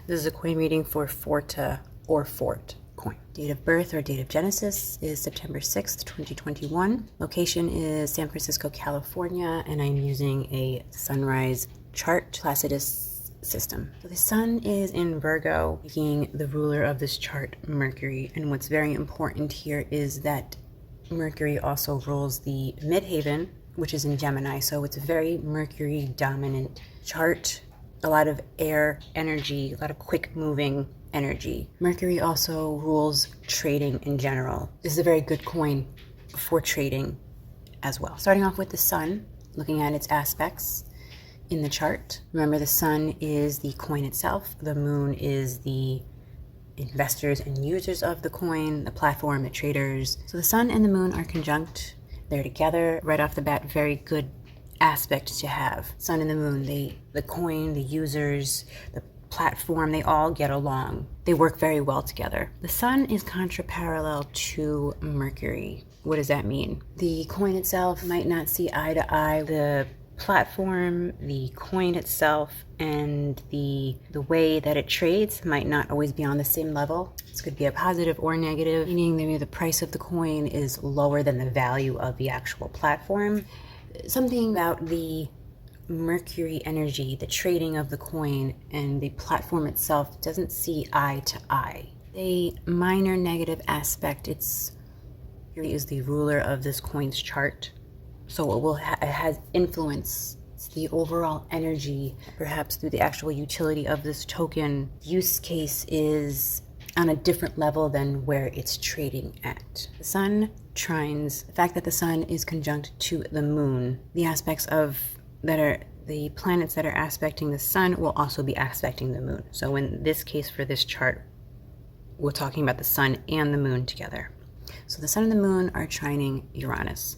This is a coin reading for Forta or Fort coin. Date of birth or date of genesis is September 6th, 2021. Location is San Francisco, California, and I'm using a sunrise chart, PLACIDUS System. So the sun is in Virgo, making the ruler of this chart Mercury. And what's very important here is that Mercury also rules the midheaven, which is in Gemini. So it's a very Mercury dominant chart. A lot of air energy, a lot of quick moving energy. Mercury also rules trading in general. This is a very good coin for trading as well. Starting off with the sun, looking at its aspects in the chart. Remember, the sun is the coin itself. The moon is the investors and users of the coin, the platform, the traders. So the sun and the moon are conjunct. They're together right off the bat. Very good aspect to have. Sun and the moon, the coin, the users, the platform, they all get along. They work very well together. The sun is contraparallel to Mercury. What does that mean? The coin itself might not see eye to eye. The platform, the coin itself, and the way that it trades might not always be on the same level. This could be a positive or negative, meaning maybe the price of the coin is lower than the value of the actual platform. Something about the Mercury energy, the trading of the coin, and the platform itself doesn't see eye to eye. A minor negative aspect, Mercury is the ruler of this coin's chart. So it has influence. It's the overall energy, perhaps through the actual utility of this token. Use case is on a different level than where it's trading at. The sun trines, the fact that the sun is conjunct to the moon, the aspects the planets that are aspecting the sun will also be aspecting the moon. So in this case, for this chart, we're talking about the sun and the moon together. So the sun and the moon are trining Uranus.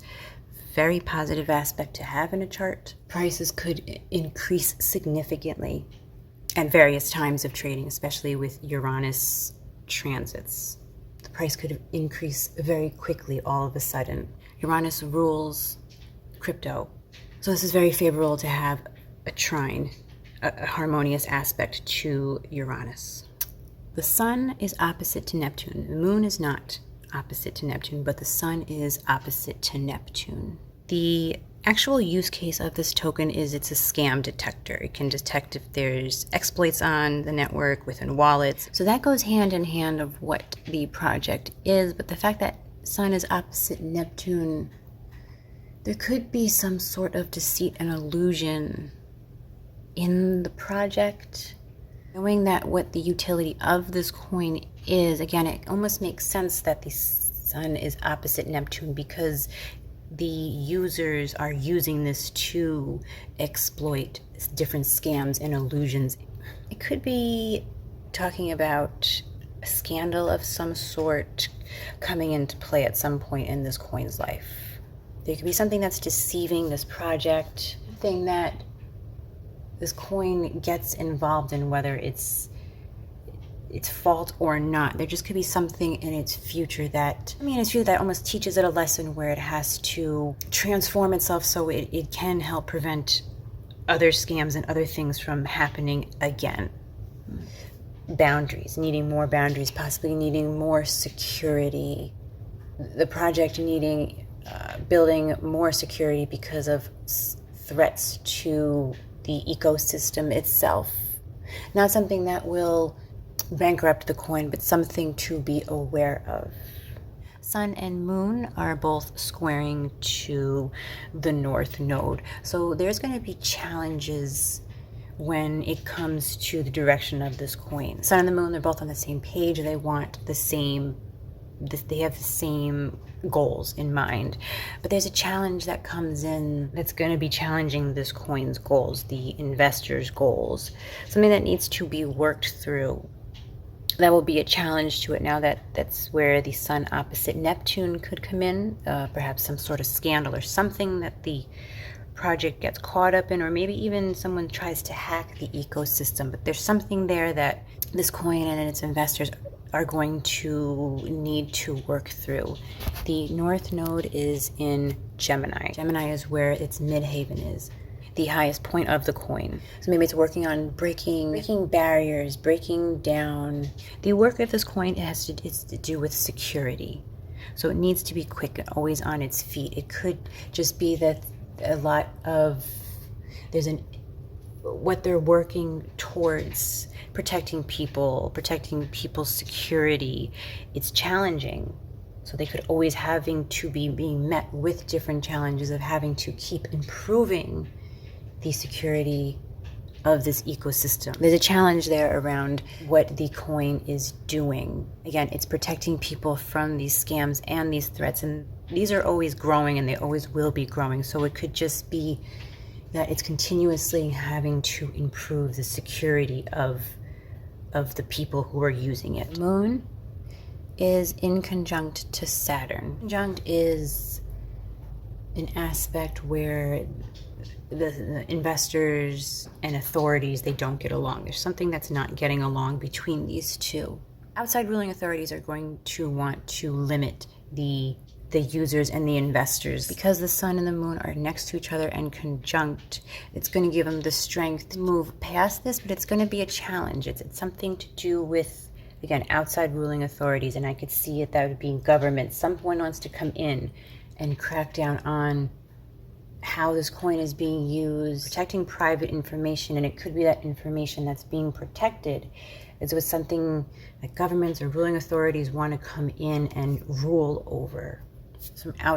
Very positive aspect to have in a chart. Prices could increase significantly at various times of trading, especially with Uranus transits. The price could increase very quickly all of a sudden. Uranus rules crypto. So this is very favorable to have a trine, a harmonious aspect to Uranus. The sun is opposite to Neptune. The moon is not opposite to Neptune, but the sun is opposite to Neptune. The actual use case of this token is it's a scam detector. It can detect if there's exploits on the network, within wallets. So that goes hand in hand of what the project is, but the fact that sun is opposite Neptune, there could be some sort of deceit and illusion in the project. Knowing that what the utility of this coin is, again, it almost makes sense that the sun is opposite Neptune because the users are using this to exploit different scams and illusions. It could be talking about a scandal of some sort coming into play at some point in this coin's life. There could be something that's deceiving this project, something that this coin gets involved in, whether it's fault or not. There just could be something in its future that almost teaches it a lesson where it has to transform itself so it can help prevent other scams and other things from happening again. Boundaries, needing more boundaries, possibly needing more security. The project needing, building more security because of threats to the ecosystem itself. Not something that will bankrupt the coin, but something to be aware of. Sun and moon are both squaring to the north node. So there's going to be challenges when it comes to the direction of this coin. Sun and the moon, they're both on the same page. They want the same, they have the same goals in mind. But there's a challenge that comes in that's going to be challenging this coin's goals, the investor's goals. Something that needs to be worked through. That will be a challenge to it now that's where the sun opposite Neptune could come in, perhaps some sort of scandal or something that the project gets caught up in, or maybe even someone tries to hack the ecosystem. But there's something there that this coin and its investors are going to need to work through. The north node is in Gemini. Gemini is where its midhaven is. the highest point of the coin. So maybe it's working on breaking barriers, breaking down. The work of this coin is to do with security. So it needs to be quick and always on its feet. It could just be that a lot of, what they're working towards, protecting people's security. It's challenging. So they could always having to be being met with different challenges of having to keep improving the security of this ecosystem. There's a challenge there around what the coin is doing. Again, it's protecting people from these scams and these threats, and these are always growing and they always will be growing. So it could just be that it's continuously having to improve the security of the people who are using it. Moon is in conjunct to Saturn. Conjunct is an aspect where the investors and authorities, they don't get along. There's something that's not getting along between these two. Outside ruling authorities are going to want to limit the users and the investors. Because the sun and the moon are next to each other and conjunct, it's going to give them the strength to move past this, but it's going to be a challenge. It's something to do with, again, outside ruling authorities, and I could see it, that would be government. Someone wants to come in and crack down on how this coin is being used, protecting private information, and it could be that information that's being protected is with something that governments or ruling authorities want to come in and rule over.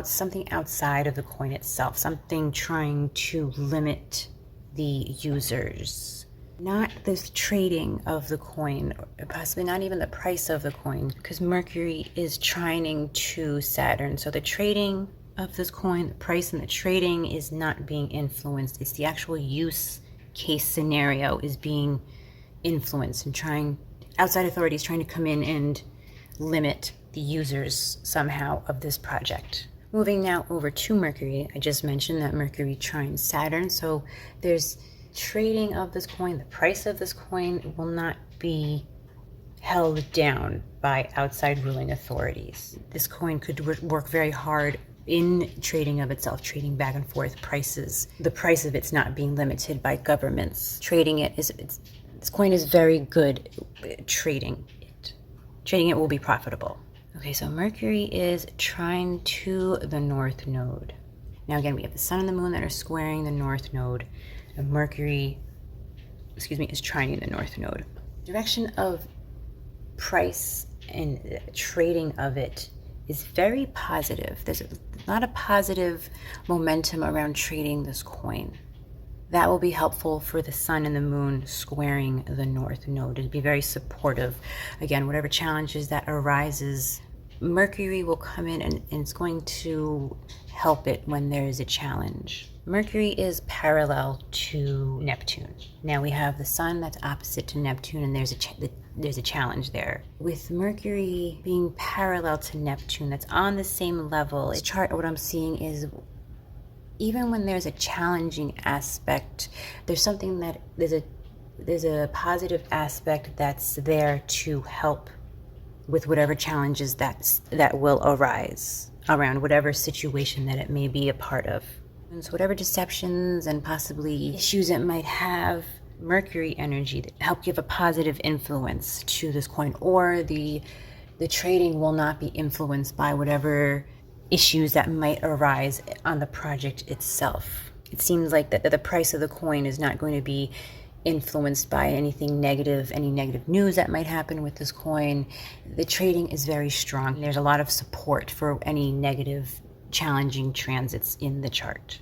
Something outside of the coin itself, something trying to limit the users. Not this trading of the coin, or possibly not even the price of the coin, because Mercury is trining to Saturn. So the trading of this coin, the price and the trading is not being influenced. It's the actual use case scenario is being influenced, and outside authorities trying to come in and limit the users somehow of this project. Moving now over to Mercury, I just mentioned that Mercury trines Saturn, so there's trading of this coin. The price of this coin will not be held down by outside ruling authorities. This coin could work very hard in trading of itself, trading back and forth prices. The price of it's not being limited by governments. Trading it this coin is very good at trading it. Trading it will be profitable. Okay, so Mercury is trine to the North Node. Now again, we have the sun and the moon that are squaring the North Node. And Mercury, is trining the North Node. Direction of price and trading of it is very positive. There's a lot of positive momentum around trading this coin. That will be helpful for the sun and the moon squaring the North Node. It'll be very supportive. Again, whatever challenges that arises, Mercury will come in and it's going to help it when there is a challenge. Mercury is parallel to Neptune. Now we have the sun that's opposite to Neptune, and there's a challenge there. With Mercury being parallel to Neptune, that's on the same level. This chart, what I'm seeing is even when there's a challenging aspect, there's a positive aspect that's there to help with whatever challenges that will arise around whatever situation that it may be a part of. And so whatever deceptions and possibly issues it might have, Mercury energy that help give a positive influence to this coin, or the trading will not be influenced by whatever issues that might arise on the project itself. It seems like that the price of the coin is not going to be influenced by anything negative, any negative news that might happen with this coin. The trading is very strong. There's a lot of support for any negative, challenging transits in the chart.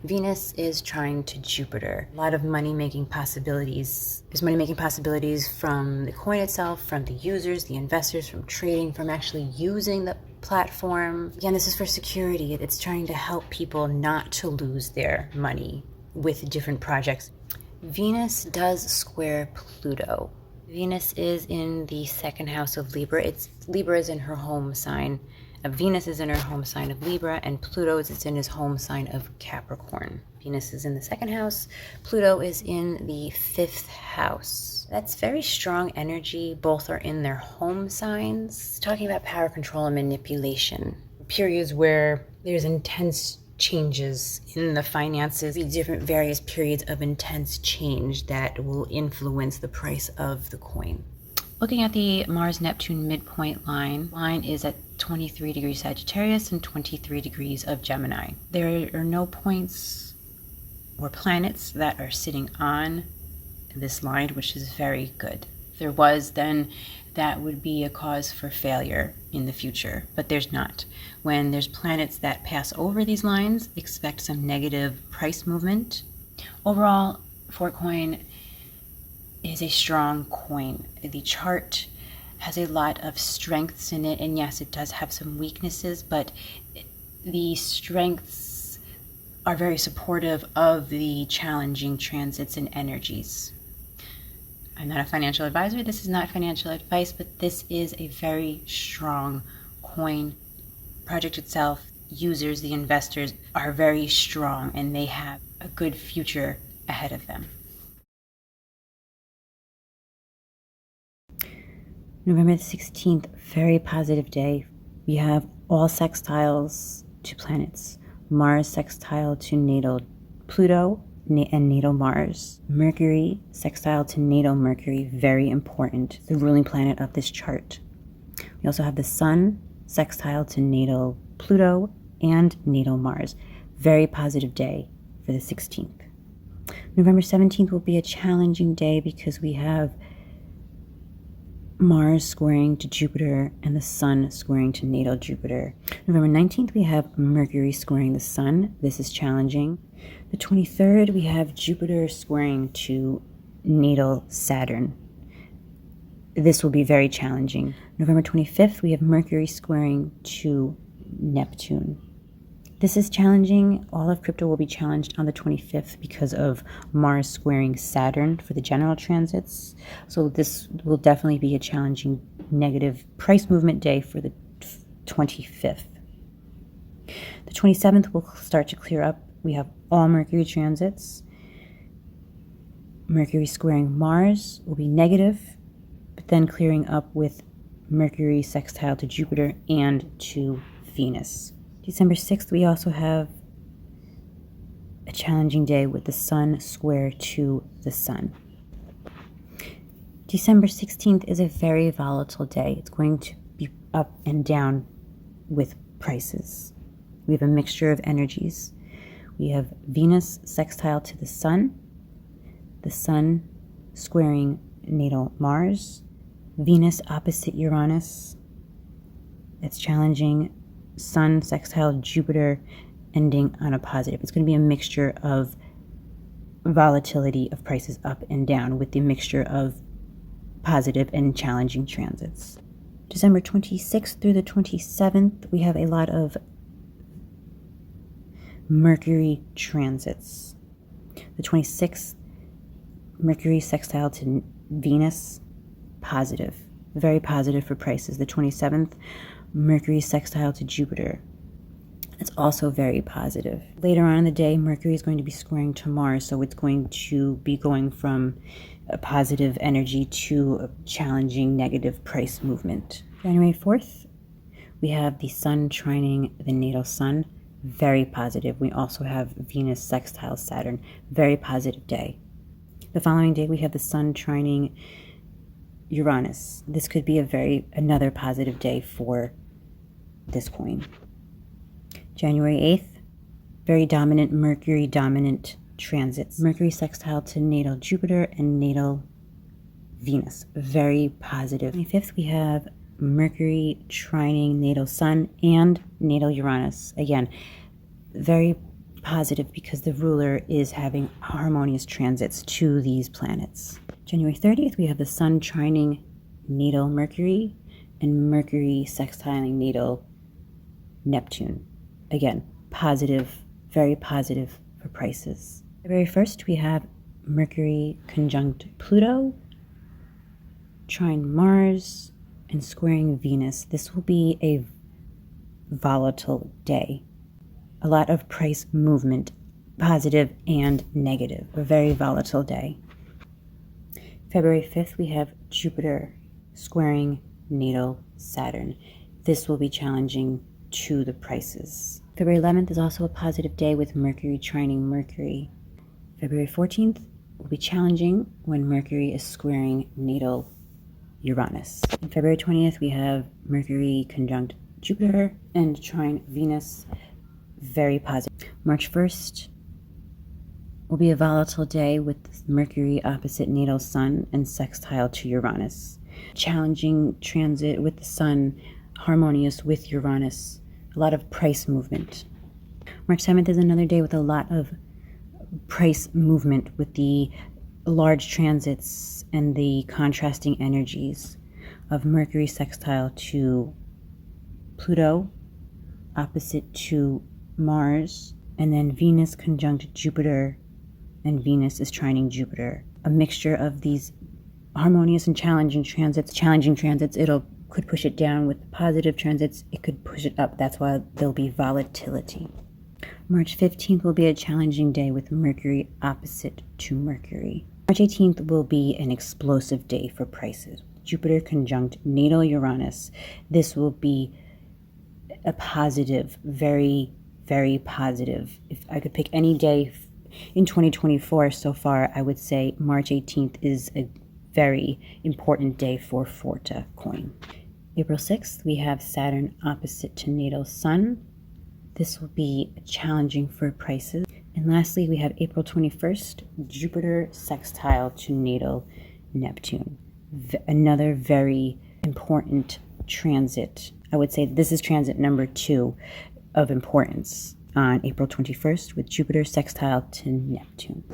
Venus is trine to Jupiter. A lot of money-making possibilities. There's money-making possibilities from the coin itself, from the users, the investors, from trading, from actually using the platform. Again, this is for security. It's trying to help people not to lose their money with different projects. Venus does square Pluto. Venus is in the second house of Libra. Libra is in her home sign. Venus is in her home sign of Libra, and Pluto is in his home sign of Capricorn. Venus is in the second house. Pluto is in the fifth house. That's very strong energy. Both are in their home signs. Talking about power, control, and manipulation. Periods where there's intense changes in the finances, different various periods of intense change that will influence the price of the coin. Looking at the Mars-Neptune midpoint line is at 23 degrees Sagittarius and 23 degrees of Gemini. There are no points or planets that are sitting on this line, which is very good. If there was, then that would be a cause for failure in the future, but there's not. When there's planets that pass over these lines, expect some negative price movement. Overall, Fort coin is a strong coin. The chart has a lot of strengths in it, and yes, it does have some weaknesses, but the strengths are very supportive of the challenging transits and energies. I'm not a financial advisor. This is not financial advice, but this is a very strong coin. Project itself, users, the investors are very strong, and they have a good future ahead of them. November the 16th, very positive day. We have all sextiles to planets. Mars sextile to natal Pluto and natal Mars. Mercury sextile to natal Mercury, very important, the ruling planet of this chart. We also have the Sun sextile to natal Pluto and natal Mars. Very positive day for the 16th. November 17th will be a challenging day because we have Mars squaring to Jupiter and the Sun squaring to natal Jupiter. November 19th, we have Mercury squaring the Sun. This is challenging. The 23rd, we have Jupiter squaring to natal Saturn. This will be very challenging. November 25th, we have Mercury squaring to Neptune. This is challenging. All of crypto will be challenged on the 25th because of Mars squaring Saturn for the general transits. So this will definitely be a challenging negative price movement day for the 25th. The 27th will start to clear up. We have all Mercury transits. Mercury squaring Mars will be negative, but then clearing up with Mercury sextile to Jupiter and to Venus. December 6th, we also have a challenging day with the Sun square to the Sun. December 16th is a very volatile day. It's going to be up and down with prices. We have a mixture of energies. We have Venus sextile to the Sun squaring natal Mars, Venus opposite Uranus. It's challenging. Sun sextile Jupiter ending on a positive. It's going to be a mixture of volatility of prices up and down with the mixture of positive and challenging transits. December 26th through the 27th, we have a lot of Mercury transits. The 26th, Mercury sextile to Venus, positive. Very positive for prices. The 27th, Mercury sextile to Jupiter. It's also very positive. Later on in the day, Mercury is going to be squaring to Mars, so it's going to be going from a positive energy to a challenging negative price movement. January 4th, we have the Sun trining the natal Sun. Very positive. We also have Venus sextile Saturn. Very positive day. The following day, we have the Sun trining Uranus. This could be another positive day for this coin. January 8th, very dominant Mercury dominant transits. Mercury sextile to natal Jupiter and natal Venus. Very positive. 25th, we have Mercury trining natal Sun and natal Uranus. Again, very positive because the ruler is having harmonious transits to these planets. January 30th, we have the Sun trining natal Mercury and Mercury sextiling natal Neptune. Again, positive, very positive for prices. February 1st, we have Mercury conjunct Pluto, trine Mars, and squaring Venus. This will be a volatile day. A lot of price movement, positive and negative. A very volatile day. February 5th, we have Jupiter squaring natal Saturn. This will be challenging to the prices. February 11th is also a positive day with Mercury trining Mercury. February 14th will be challenging when Mercury is squaring natal Uranus. On February 20th, we have Mercury conjunct Jupiter and trine Venus, very positive. March 1st will be a volatile day with Mercury opposite natal Sun and sextile to Uranus. Challenging transit with the Sun, harmonious with Uranus, a lot of price movement. March 7th is another day with a lot of price movement with the large transits and the contrasting energies of Mercury sextile to Pluto, opposite to Mars, and then Venus conjunct Jupiter, and Venus is trining Jupiter. A mixture of these harmonious and challenging transits. Challenging transits, could push it down. With positive transits, it could push it up. That's why there'll be volatility. March 15th will be a challenging day with Mercury opposite to Mercury. March 18th will be an explosive day for prices. Jupiter conjunct natal Uranus. This will be a positive, very, very positive. If I could pick any day in 2024 so far, I would say March 18th is a very important day for Forta coin. April 6th, we have Saturn opposite to natal Sun. This will be challenging for prices. And lastly, we have April 21st, Jupiter sextile to natal Neptune. Another very important transit. I would say this is transit number 2 of importance on April 21st with Jupiter sextile to Neptune.